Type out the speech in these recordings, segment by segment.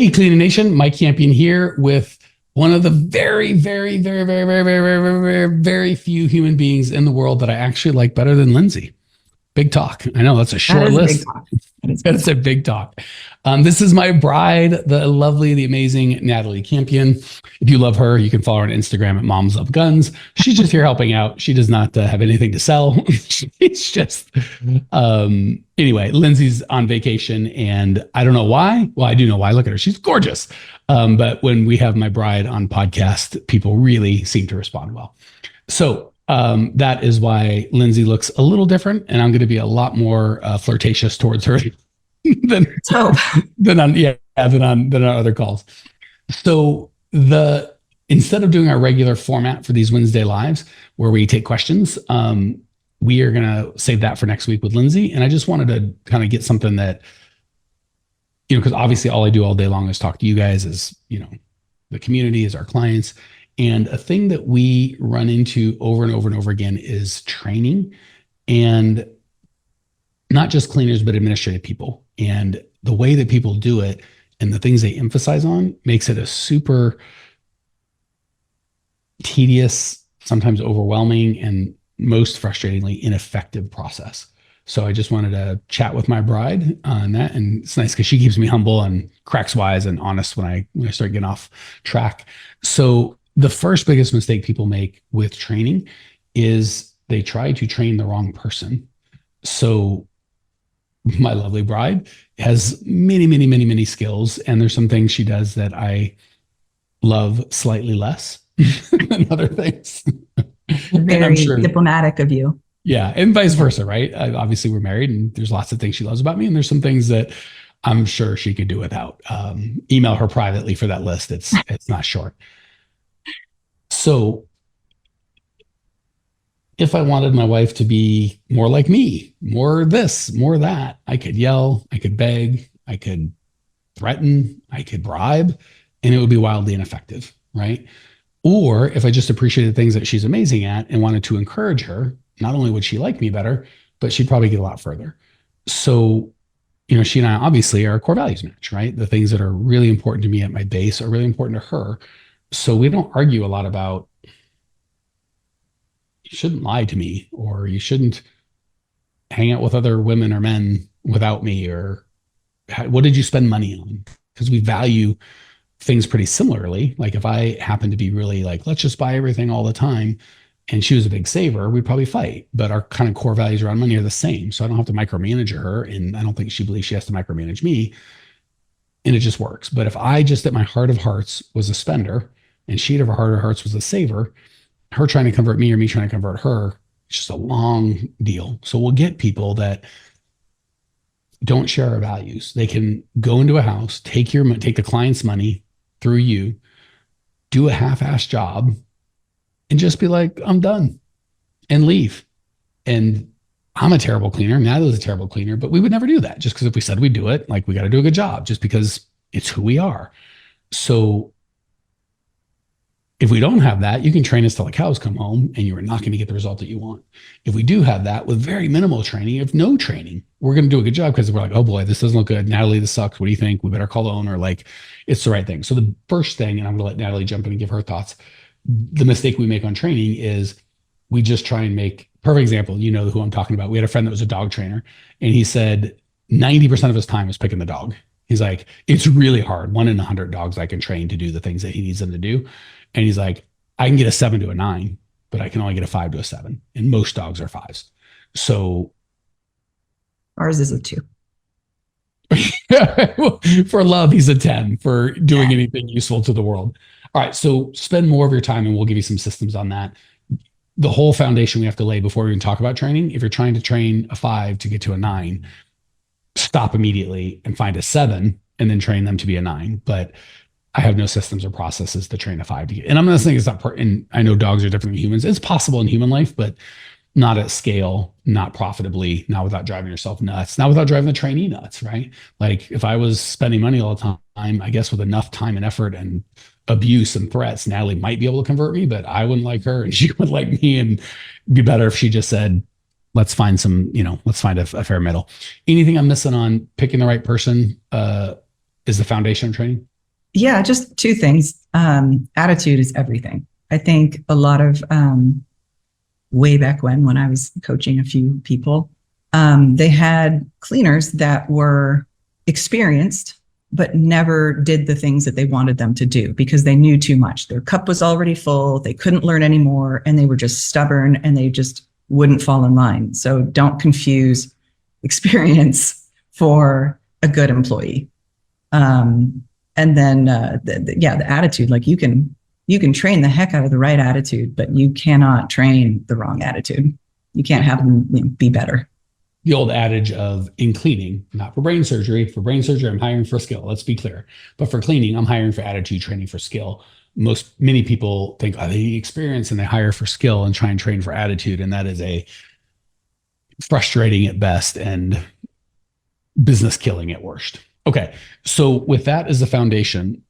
Hey, Cleaning Nation, Mike Campion here with one of the very, very, very, very, very, very, very, very, very, very few human beings in the world that I actually like better than Lindsay. Big talk. I know that's a short list. That's a big talk. This is my bride, the lovely, the amazing Nathalie Campion. If you love her, you can follow her on Instagram at Moms Love Guns. She's just here helping out. She does not have anything to sell. She's just, anyway, Lindsay's on vacation and I don't know why. Well, I do know why. Look at her. She's gorgeous. But when we have my bride on podcast, people really seem to respond well. So that is why Lindsay looks a little different, and I'm going to be a lot more flirtatious towards her than on other calls. So instead of doing our regular format for these Wednesday lives where we take questions, we are going to save that for next week with Lindsay. And I just wanted to kind of get something that, because obviously all I do all day long is talk to you guys, as the community, is our clients. And a thing that we run into over and over and over again is training, and not just cleaners, but administrative people. And the way that people do it and the things they emphasize on makes it a super tedious, sometimes overwhelming, and most frustratingly ineffective process. So I just wanted to chat with my bride on that. And it's nice because she keeps me humble and cracks wise and honest when I start getting off track. So the first biggest mistake people make with training is they try to train the wrong person. So my lovely bride has many, many, many, many skills. And there's some things she does that I love slightly less than other things. Very diplomatic of you. Yeah. And vice versa, right? Obviously we're married and there's lots of things she loves about me. And there's some things that I'm sure she could do without. Email her privately for that list. It's not short. So if I wanted my wife to be more like me, more this, more that, I could yell, I could beg, I could threaten, I could bribe, and it would be wildly ineffective, right? Or if I just appreciated things that she's amazing at and wanted to encourage her, not only would she like me better, but she'd probably get a lot further. So, she and I obviously are a core values match, right? The things that are really important to me at my base are really important to her. So we don't argue a lot about, you shouldn't lie to me, or you shouldn't hang out with other women or men without me, or what did you spend money on? Because we value things pretty similarly. Like if I happen to be really like, let's just buy everything all the time, and she was a big saver, we'd probably fight. But our kind of core values around money are the same. So I don't have to micromanage her, and I don't think she believes she has to micromanage me. And it just works. But if I just at my heart of hearts was a spender, and she at her heart of hearts was a saver, her trying to convert me or me trying to convert her, it's just a long deal. So we'll get people that don't share our values. They can go into a house, take the client's money through you, do a half-assed job, and just be like, I'm done, and leave. And I'm a terrible cleaner. Natalie's a terrible cleaner, but we would never do that just because if we said we'd do it, like we got to do a good job just because it's who we are. So if we don't have that, you can train us till the cows come home and you are not going to get the result that you want. If we do have that with very minimal training, if no training, we're going to do a good job because we're like, oh boy, this doesn't look good. Natalie, this sucks. What do you think? We better call the owner. Like, it's the right thing. So the first thing, and I'm going to let Natalie jump in and give her thoughts. The mistake we make on training is we just try and make, perfect example, you know who I'm talking about. We had a friend that was a dog trainer, and he said 90% of his time is picking the dog. He's like, it's really hard. 1 in 100 dogs I can train to do the things that he needs them to do. And he's like, I can get a 7 to a 9, but I can only get a 5 to a 7. And most dogs are 5s. So ours is a 2. For love, he's a 10 for doing anything useful to the world. All right. So spend more of your time and we'll give you some systems on that. The whole foundation we have to lay before we even talk about training. If you're trying to train a 5 to get to a 9, stop immediately and find a 7 and then train them to be a 9. But I have no systems or processes to train a 5 to get. And I'm not saying it's not and I know dogs are different than humans. It's possible in human life, but not at scale, not profitably, not without driving yourself nuts, not without driving the trainee nuts, right? Like if I was spending money all the time, I guess with enough time and effort and abuse and threats, Natalie might be able to convert me, but I wouldn't like her and she would like me, and be better if she just said, let's find some, let's find a fair middle. Anything I'm missing on picking the right person is the foundation of training? Yeah, just two things. Attitude is everything. I think a lot of way back when I was coaching a few people, they had cleaners that were experienced, but never did the things that they wanted them to do because they knew too much. Their cup was already full. They couldn't learn anymore, and they were just stubborn and they just wouldn't fall in line. So don't confuse experience for a good employee. And then, the attitude, like you can train the heck out of the right attitude, but you cannot train the wrong attitude. You can't have them be better. The old adage of in cleaning, not for brain surgery. For brain surgery, I'm hiring for skill. Let's be clear. But for cleaning, I'm hiring for attitude, training for skill. Many people think, oh, they need experience and they hire for skill and try and train for attitude. And that is a frustrating at best and business killing at worst. Okay. So with that as the foundation,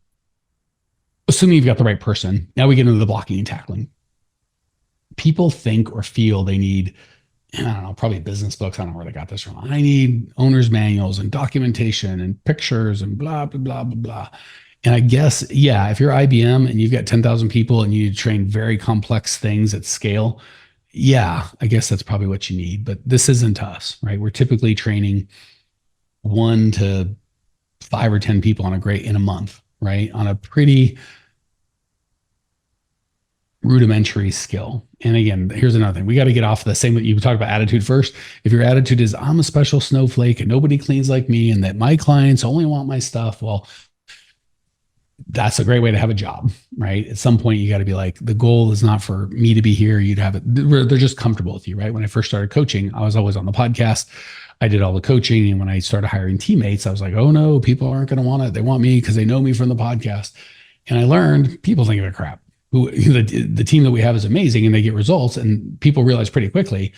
assuming you've got the right person, now we get into the blocking and tackling. People think or feel they need, I don't know, probably business books. I don't know where they got this from. I need owner's manuals and documentation and pictures and blah, blah, blah, blah, blah. And I guess, yeah, if you're IBM and you've got 10,000 people and you train very complex things at scale, yeah, I guess that's probably what you need. But this isn't us, right? We're typically training 1 to 5 or 10 people in a month, right? On a pretty rudimentary skill. And again, here's another thing. We got to get off the same, you talked about attitude first. If your attitude is I'm a special snowflake and nobody cleans like me and that my clients only want my stuff, well, that's a great way to have a job, right? At some point, you got to be like, the goal is not for me to be here. You'd have it. They're just comfortable with you, right? When I first started coaching, I was always on the podcast. I did all the coaching. And when I started hiring teammates, I was like, oh no, people aren't going to want it. They want me because they know me from the podcast. And I learned people think of it crap. The team that we have is amazing and they get results. And people realize pretty quickly,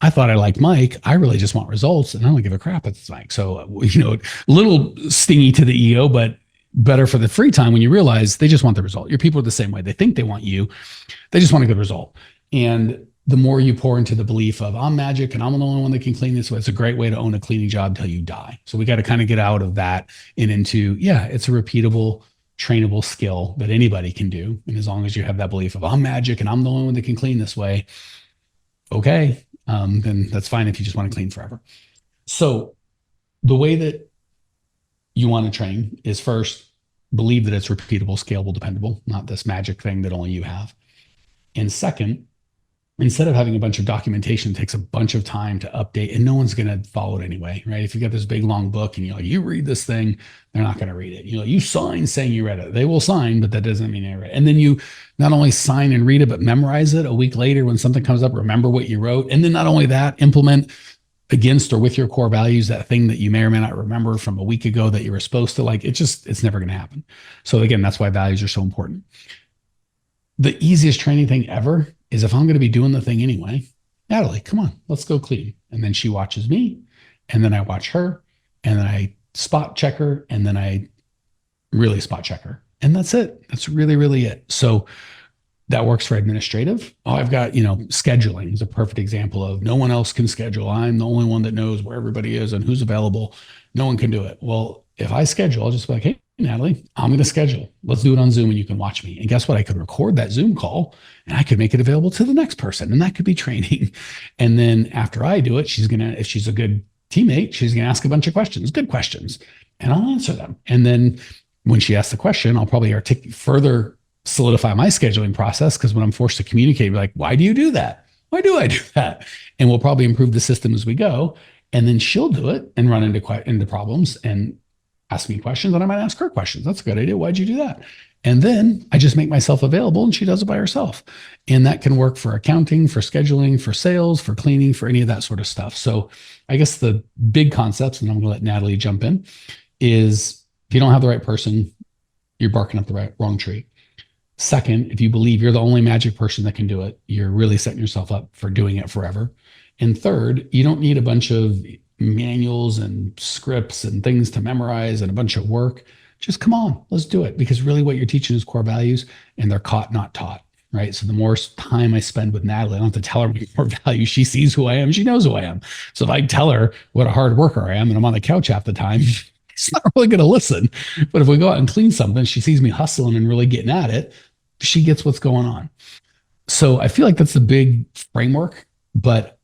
I thought I liked Mike. I really just want results and I don't give a crap. It's Mike. So, a little stingy to the ego, but better for the free time when you realize they just want the result. Your people are the same way. They think they want you. They just want a good result. And the more you pour into the belief of I'm magic and I'm the only one that can clean this, it's a great way to own a cleaning job till you die. So we got to kind of get out of that and into, it's a repeatable, trainable skill that anybody can do. And as long as you have that belief of I'm magic and I'm the only one that can clean this way, okay, then that's fine if you just want to clean forever. So the way that you want to train is first, believe that it's repeatable, scalable, dependable, not this magic thing that only you have. And second, instead of having a bunch of documentation that takes a bunch of time to update and no one's going to follow it anyway, right? If you got this big long book and you're like, you read this thing, they're not going to read it. You sign saying you read it. They will sign, but that doesn't mean they read it. And then you not only sign and read it, but memorize it a week later when something comes up, remember what you wrote. And then not only that, implement against or with your core values, that thing that you may or may not remember from a week ago that you were supposed to like, it's never going to happen. So again, that's why values are so important. The easiest training thing ever is if I'm going to be doing the thing anyway, Nathalie, come on, let's go clean. And then she watches me and then I watch her and then I spot check her and then I really spot check her. And that's it. That's really, really it. So that works for administrative. Oh, I've got, scheduling is a perfect example of no one else can schedule. I'm the only one that knows where everybody is and who's available. No one can do it. Well, if I schedule, I'll just be like, hey, Nathalie, I'm going to schedule. Let's do it on Zoom and you can watch me. And guess what? I could record that Zoom call and I could make it available to the next person. And that could be training. And then after I do it, if she's a good teammate, she's going to ask a bunch of questions, good questions, and I'll answer them. And then when she asks the question, I'll probably further solidify my scheduling process. Because when I'm forced to communicate, be like, why do you do that? Why do I do that? And we'll probably improve the system as we go. And then she'll do it and run into problems and ask me questions. And I might ask her questions. That's a good idea. Why'd you do that? And then I just make myself available and she does it by herself. And that can work for accounting, for scheduling, for sales, for cleaning, for any of that sort of stuff. So I guess the big concepts, and I'm going to let Nathalie jump in, is if you don't have the right person, you're barking up the wrong tree. Second, if you believe you're the only magic person that can do it, you're really setting yourself up for doing it forever. And third, you don't need a bunch of manuals and scripts and things to memorize and a bunch of work. Just come on, let's do it. Because really what you're teaching is core values and they're caught, not taught, right? So the more time I spend with Nathalie, I don't have to tell her my core values. She sees who I am. She knows who I am. So if I tell her what a hard worker I am and I'm on the couch half the time, She's not really going to listen. But if we go out and clean something, she sees me hustling and really getting at it, she gets what's going on. So I feel like that's the big framework. But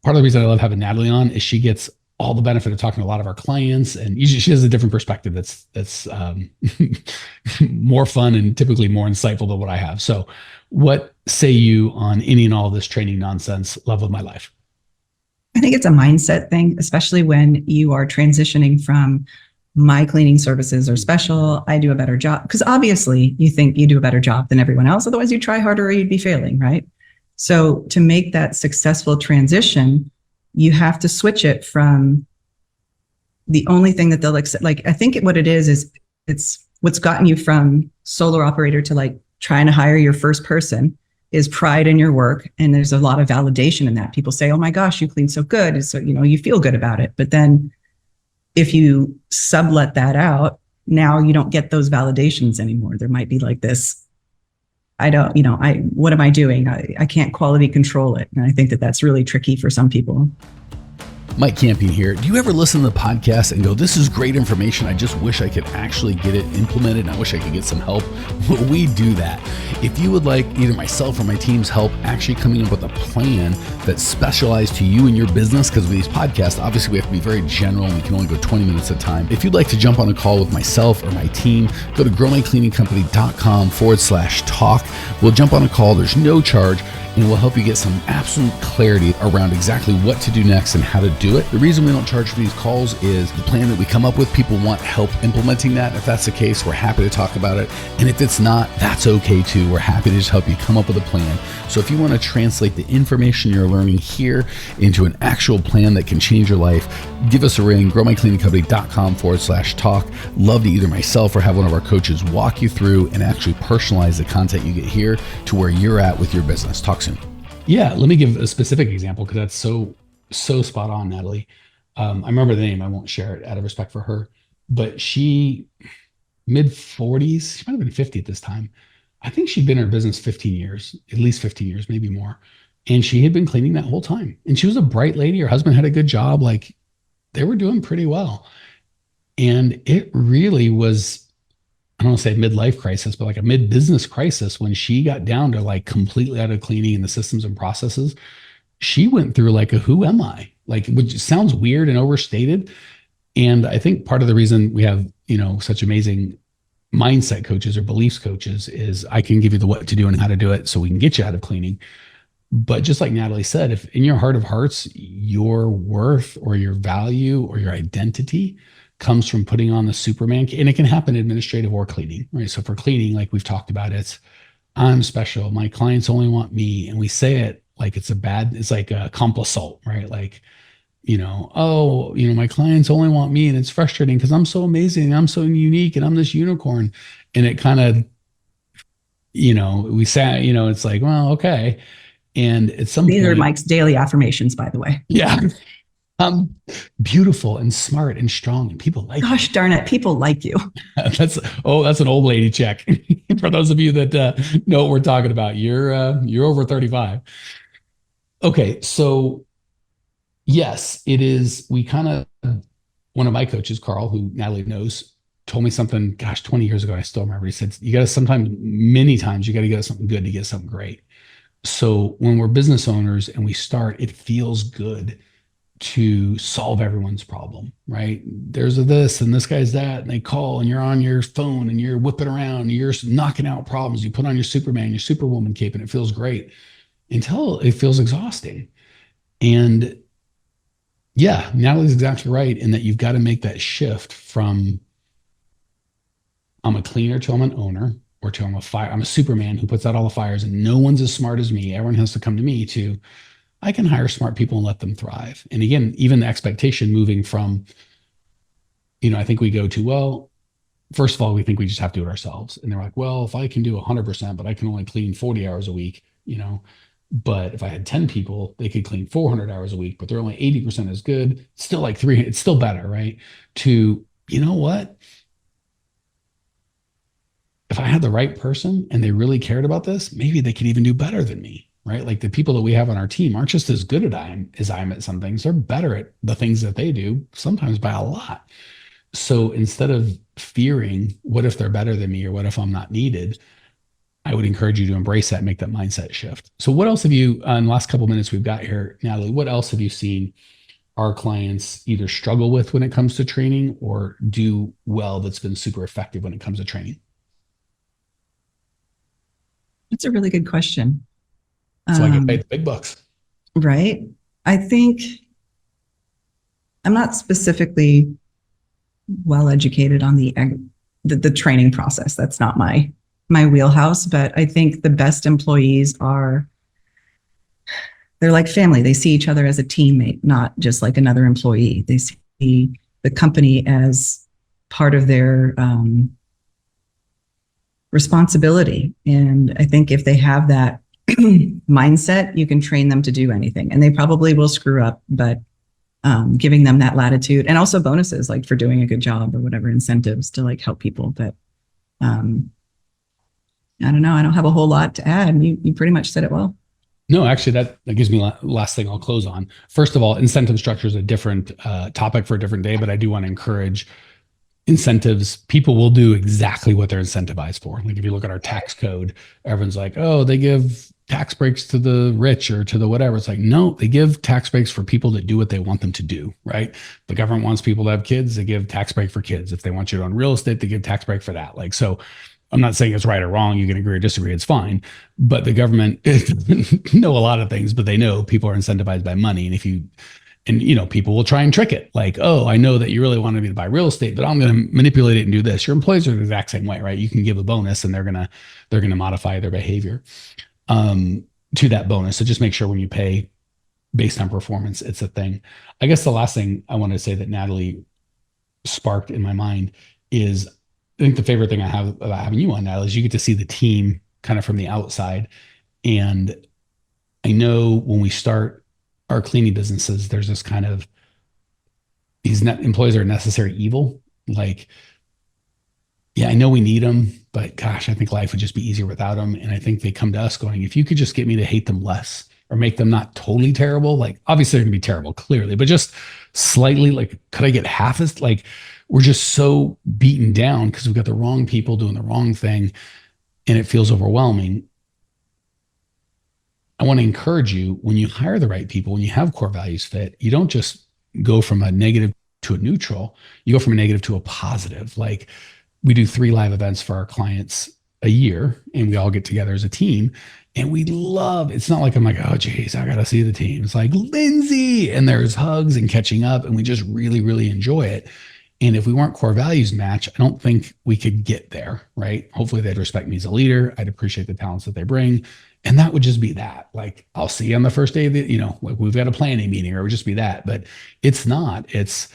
part of the reason I love having Nathalie on is she gets all the benefit of talking to a lot of our clients, and usually she has a different perspective that's more fun and typically more insightful than what I have. So what say you on any and all this training nonsense? Love of my life. I think it's a mindset thing, especially when you are transitioning from my cleaning services are special, I do a better job. Because obviously you think you do a better job than everyone else. Otherwise you'd try harder or you'd be failing, right? So to make that successful transition, you have to switch it from the only thing that they'll accept. Like, I think what it is it's what's gotten you from solo operator to like trying to hire your first person is pride in your work. And there's a lot of validation in that. People say, oh my gosh, you clean so good. And so, you feel good about it. But then if you sublet that out, now you don't get those validations anymore. There might be like this, what am I doing? I can't quality control it. And I think that that's really tricky for some people. Mike Campion here. Do you ever listen to the podcast and go, this is great information, I just wish I could actually get it implemented and I wish I could get some help? Well, we do that. If you would like either myself or my team's help actually coming up with a plan that's specialized to you and your business, because with these podcasts, obviously we have to be very general and we can only go 20 minutes at a time. If you'd like to jump on a call with myself or my team, go to growmycleaningcompany.com/talk. We'll jump on a call. There's no charge. And we'll help you get some absolute clarity around exactly what to do next and how to do it. The reason we don't charge for these calls is the plan that we come up with, people want help implementing that. If that's the case, we're happy to talk about it. And if it's not, that's okay too. We're happy to just help you come up with a plan. So if you want to translate the information you're learning here into an actual plan that can change your life, give us a ring, growmycleaningcompany.com/talk. Love to either myself or have one of our coaches walk you through and actually personalize the content you get here to where you're at with your business. Talk soon. Yeah, let me give a specific example because that's so spot on, Nathalie. I remember the name. I won't share it out of respect for her, but she mid-40s, she might have been 50 at this time. I think she'd been in her business 15 years, at least 15 years, maybe more. And she had been cleaning that whole time. And she was a bright lady. Her husband had a good job. Like, they were doing pretty well. And it really was, I don't want to say midlife crisis, but like a mid-business crisis when she got down to like completely out of cleaning and the systems and processes. She went through like a who am I? Like, which sounds weird and overstated. And I think part of the reason we have, such amazing mindset coaches or beliefs coaches is I can give you the what to do and how to do it so we can get you out of cleaning. But just like Nathalie said, if in your heart of hearts, your worth or your value or your identity comes from putting on the Superman, and it can happen administrative or cleaning, right? So for cleaning, like we've talked about, it's I'm special. My clients only want me. And we say it like it's like a complisalt, right? Like, my clients only want me and it's frustrating because I'm so amazing. I'm so unique and I'm this unicorn. And it kind of, we say, it's like, well, okay. And at some point, these are Mike's daily affirmations, by the way. Yeah. I'm beautiful and smart and strong and people like Gosh darn it, people like you. That's an old lady check. For those of you that know what we're talking about, you're over 35. Okay, so yes, it is. One of my coaches, Carl, who Nathalie knows, told me something, 20 years ago. I still remember. He said, many times, you got to get something good to get something great. So when we're business owners and we start, it feels good to solve everyone's problem, right? There's this and this guy's that, and they call and you're on your phone and you're whipping around and you're knocking out problems. You put on your Superman, your Superwoman cape, and it feels great until it feels exhausting. And yeah, Nathalie's exactly right in that you've got to make that shift from I'm a cleaner to I'm an owner, or to I'm a Superman who puts out all the fires and no one's as smart as me. Everyone has to come to me, to I can hire smart people and let them thrive. And again, even the expectation moving from, I think we go to, well, first of all, we think we just have to do it ourselves. And they're like, well, if I can do 100%, but I can only clean 40 hours a week, but if I had 10 people, they could clean 400 hours a week, but they're only 80% as good. It's still like 300, it's still better, right? To, you know what? If I had the right person and they really cared about this, maybe they could even do better than me. Right? Like the people that we have on our team aren't just as good as I am at some things. They're better at the things that they do, sometimes by a lot. So instead of fearing, what if they're better than me or what if I'm not needed, I would encourage you to embrace that, make that mindset shift. So what else have you, in the last couple of minutes we've got here, Nathalie, what else have you seen our clients either struggle with when it comes to training or do well that's been super effective when it comes to training? That's a really good question. So I get paid the big bucks. Right. I think I'm not specifically well educated on the training process. That's not my wheelhouse, but I think the best employees they're like family. They see each other as a teammate, not just like another employee. They see the company as part of their responsibility. And I think if they have that mindset, you can train them to do anything. And they probably will screw up, but giving them that latitude and also bonuses like for doing a good job or whatever, incentives to like help people. But I don't know. I don't have a whole lot to add. You pretty much said it well. No, actually, that gives me last thing I'll close on. First of all, incentive structure is a different topic for a different day, but I do want to encourage incentives. People will do exactly what they're incentivized for. Like if you look at our tax code, everyone's like, oh, they give tax breaks to the rich or to the whatever. It's like, no, they give tax breaks for people that do what they want them to do, right? The government wants people to have kids, they give tax break for kids. If they want you to own real estate, they give tax break for that. Like, so I'm not saying it's right or wrong. You can agree or disagree. It's fine. But the government know a lot of things, but they know people are incentivized by money. And people will try and trick it. Like, oh, I know that you really wanted me to buy real estate, but I'm going to manipulate it and do this. Your employees are the exact same way, right? You can give a bonus and they're going to modify their behavior to that bonus. So just make sure when you pay based on performance, it's a thing. I guess the last thing I want to say that Nathalie sparked in my mind is, I think the favorite thing I have about having you on, Nathalie, is you get to see the team kind of from the outside. And I know when we start our cleaning businesses, there's this kind of, these employees are a necessary evil. Like, yeah, I know we need them, but gosh, I think life would just be easier without them. And I think they come to us going, if you could just get me to hate them less or make them not totally terrible, like obviously they're gonna be terrible, clearly, but just slightly, like, could I get half as, like, we're just so beaten down because we've got the wrong people doing the wrong thing and it feels overwhelming. I want to encourage you, when you hire the right people, when you have core values fit, you don't just go from a negative to a neutral, you go from a negative to a positive. Like, we do 3 live events for our clients a year and we all get together as a team and we love, it's not like I'm like, oh geez, I got to see the team. It's like Lindsay, and there's hugs and catching up and we just really, really enjoy it. And if we weren't core values match, I don't think we could get there, right? Hopefully they'd respect me as a leader. I'd appreciate the talents that they bring. And that would just be that. Like, I'll see you on the first day of the, like we've got a planning meeting, or it would just be that. But it's not. It's,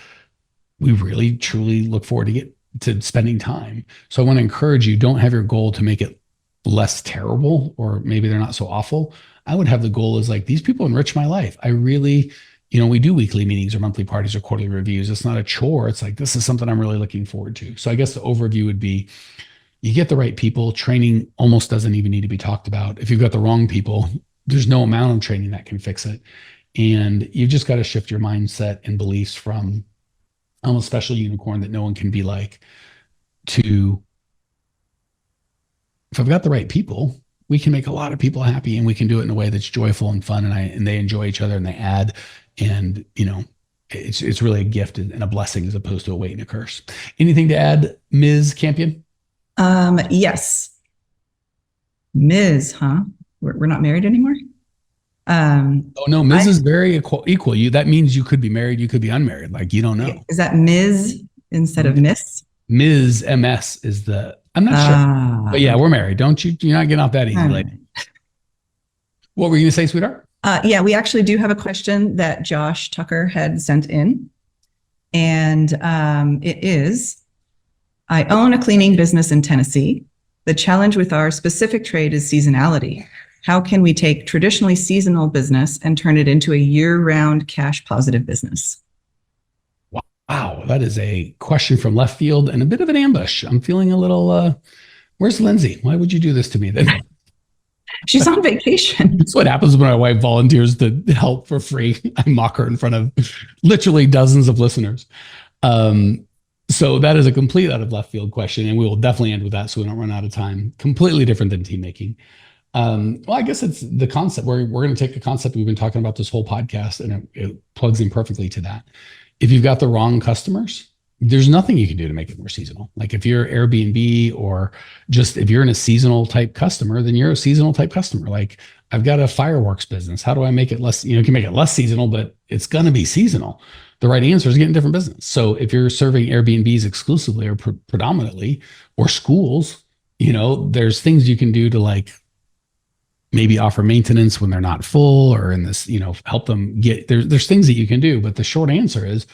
we really, truly look forward to spending time. So I want to encourage you, don't have your goal to make it less terrible, or maybe they're not so awful. I would have the goal is like, these people enrich my life. I really, we do weekly meetings or monthly parties or quarterly reviews. It's not a chore. It's like, this is something I'm really looking forward to. So I guess the overview would be, you get the right people. Training almost doesn't even need to be talked about. If you've got the wrong people, there's no amount of training that can fix it. And you've just got to shift your mindset and beliefs from I'm a special unicorn that no one can be like, to if I've got the right people, we can make a lot of people happy and we can do it in a way that's joyful and fun. And they enjoy each other and they add, and it's really a gift and a blessing as opposed to a weight and a curse. Anything to add, Ms. Campion? Yes. Ms., huh? We're not married anymore? Oh no, Ms. is very equal. That means you could be married, you could be unmarried. Like, you don't know. Is that Ms. instead of Miss? Ms. MS is I'm not sure. But yeah, we're married. You're not getting off that easy, lady. What were you going to say, sweetheart? Yeah, we actually do have a question that Josh Tucker had sent in. And it is, I own a cleaning business in Tennessee. The challenge with our specific trade is seasonality. How can we take traditionally seasonal business and turn it into a year-round cash positive business? Wow, that is a question from left field and a bit of an ambush. I'm feeling a little, where's Lindsay? Why would you do this to me then? She's on vacation. That's what happens when my wife volunteers to help for free. I mock her in front of literally dozens of listeners. So that is a complete out of left field question, and we will definitely end with that so we don't run out of time. Completely different than team making. Well, I guess it's the concept. We're going to take a concept we've been talking about this whole podcast, and it plugs in perfectly to that. If you've got the wrong customers, there's nothing you can do to make it more seasonal. Like if you're Airbnb or just if you're in a seasonal type customer, then you're a seasonal type customer. Like I've got a fireworks business. How do I make it less? You can make it less seasonal, but it's going to be seasonal. The right answer is getting different business. So if you're serving Airbnbs exclusively or predominantly, or schools, there's things you can do to like maybe offer maintenance when they're not full, or in this, help them get there's things that you can do. But the short answer is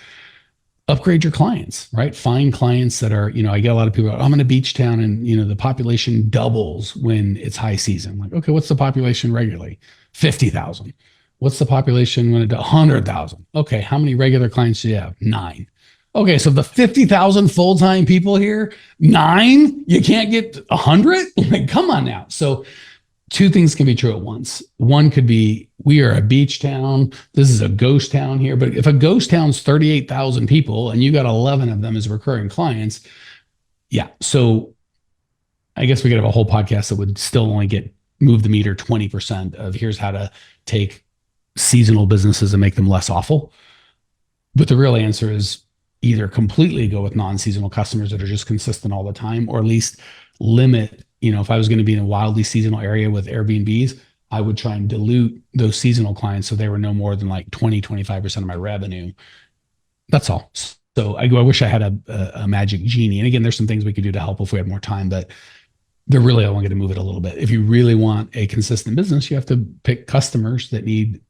upgrade your clients, right? Find clients that are, I get a lot of people, I'm in a beach town and, the population doubles when it's high season. Like, okay, what's the population regularly? 50,000. What's the population when it's 100,000? Okay, how many regular clients do you have? 9. Okay, so the 50,000 full-time people here, 9? You can't get 100? Like, come on now. So two things can be true at once. One could be, we are a beach town. This is a ghost town here. But if a ghost town's 38,000 people and you got 11 of them as recurring clients, yeah. So I guess we could have a whole podcast that would still only move the meter 20% of here's how to take seasonal businesses and make them less awful. But the real answer is either completely go with non-seasonal customers that are just consistent all the time, or at least limit. If I was going to be in a wildly seasonal area with Airbnbs, I would try and dilute those seasonal clients so they were no more than like 20-25% of my revenue. That's all. So I wish I had a magic genie. And again, there's some things we could do to help if we had more time, but they're really only going to move it a little bit. If you really want a consistent business, you have to pick customers that need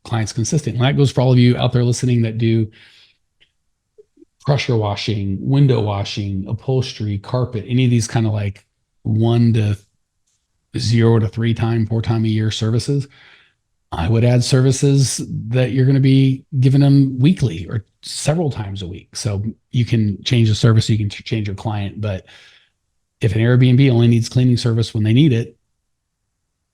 clients consistent. And that goes for all of you out there listening that do pressure washing, window washing, upholstery, carpet, any of these kind of like 1 to 0 to 3 time, 4 time a year services. I would add services that you're going to be giving them weekly or several times a week. So you can change the service, you can change your client. But if an Airbnb only needs cleaning service when they need it,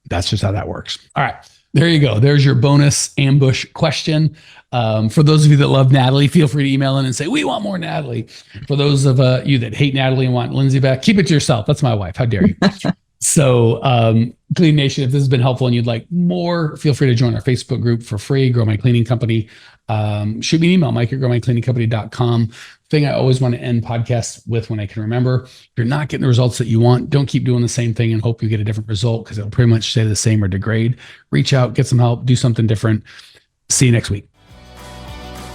that's just how that works. All right, there you go. There's your bonus ambush question. For those of you that love Nathalie, feel free to email in and say, we want more Nathalie. For those of you that hate Nathalie and want Lindsay back, keep it to yourself. That's my wife. How dare you? So Clean Nation, if this has been helpful and you'd like more, feel free to join our Facebook group for free, Grow My Cleaning Company. Shoot me an email, mike@growmycleaningcompany.com. Thing I always want to end podcasts with when I can remember, if you're not getting the results that you want, don't keep doing the same thing and hope you get a different result, because it'll pretty much stay the same or degrade. Reach out, get some help, do something different. See you next week.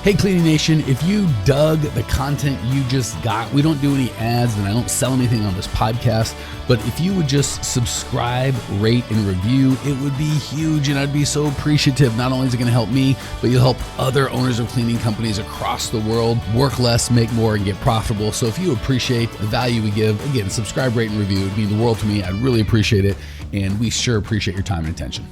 Hey, Cleaning Nation, if you dug the content you just got, we don't do any ads and I don't sell anything on this podcast, but if you would just subscribe, rate, and review, it would be huge and I'd be so appreciative. Not only is it going to help me, but you'll help other owners of cleaning companies across the world work less, make more, and get profitable. So if you appreciate the value we give, again, subscribe, rate, and review. It would mean the world to me. I'd really appreciate it. And we sure appreciate your time and attention.